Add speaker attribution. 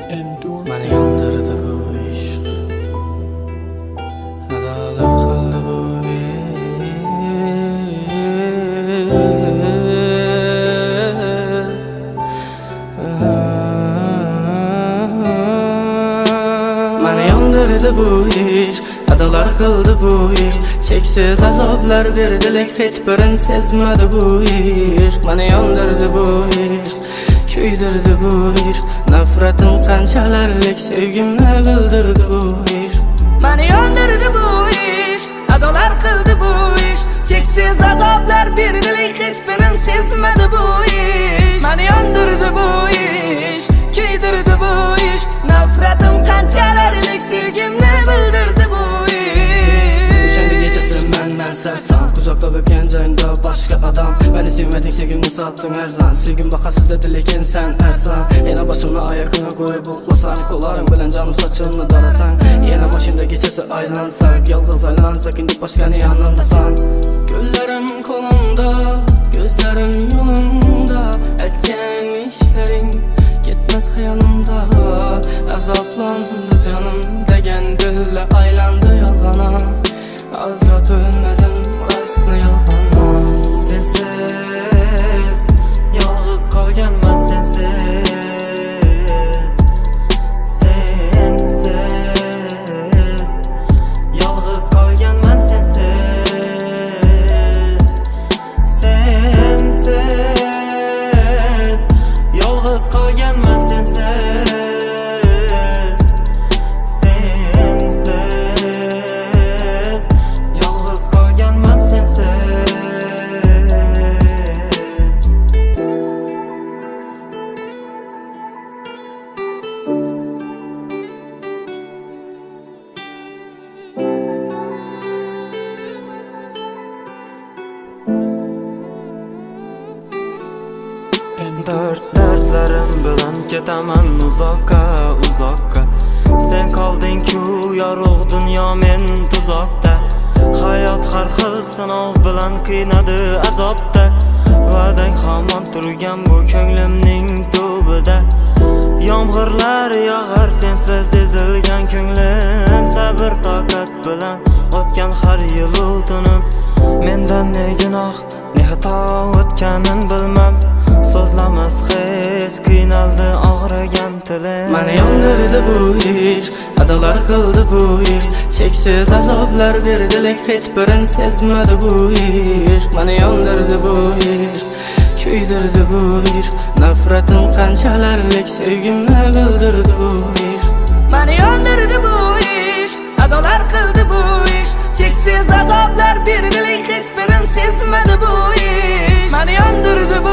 Speaker 1: Mani yandırdı bu ishq, adolar qildi bu Mani yandırdı bu ishq, adolar qildi bu ishq. Cheksiz azoblar berdi, lek hech birin sezmadi bu ishq. Mani yandırdı bu ishq, kuydirdi bu ishq. Nafratim qanchalarlik sevgimni bildirdi bu ishq.
Speaker 2: Mani yandırdı bu ishq, adolar qildi bu ishq. Cheksiz azoblar berdi, lek hech birin sezmadi bu ishq. Mani yandırdı bu ishq, kuydirdi bu ishq. Nafratim qanchalarlik sevgimni bildirdi bu ishq.
Speaker 1: O'shanda kechasi men sarson, uzoqda o'tgan joyimda boshqa odam. Meni sevmading, sevgimni sotding arzon. Sevgim bahasiz edi, lekin sen arson. Yana boshimni oyog'ingga qo'yib uxlasang, qo'llaring bilan jonim sochimni darasang. Yana mashina kechasi aylansak, yolg'iz aylansak, endi boshqani yonimdasan. Ko'llarim qo'limda, ko'zlarim yo'limda, aytgan ishlaring ketmas xayolimda. Azoblandi jonim degan dilla aylandi yolg'ona. Azrat o'lmadim, rostni yolg'on.
Speaker 3: Sensiz yolg'iz qolganman, sensiz yolg'iz qolganman, sensiz yolg'iz qolganman, sensiz yolg'iz qolganman, sensiz. Dertlerim bilan ketaman uzoqqa, uzoqqa. Sen qolding-ku yorug' dunyo, men tuzoqda. Hayot har xil sinov bilan qiynadi azobda. Va'dang hamon turgan bu ko'nglimning tubida. Yomg'irlar yog'ar sensiz ezilgan ko'nglim. Sabr toqat bilan o'tgan har yil tunim. Mendan ne gunoh, ne xato o'tganin bilmam. So'zlamas hech, qiynaldi og'rigan tilim.
Speaker 1: Mani yandırdı bu ishq, adolar qildi bu ishq. Cheksiz azoblar berdi, lek hech birin sezmadi bu ishq. Mani yandırdı bu ishq, kuydirdi bu ishq. Nafratim qanchalarlik sevgimni bildirdi bu ishq.
Speaker 2: Mani yandırdı bu ishq, adolar qildi bu ishq. Cheksiz azoblar berdi, lek hech birin sezmadi bu ishq. Mani yandırdı bu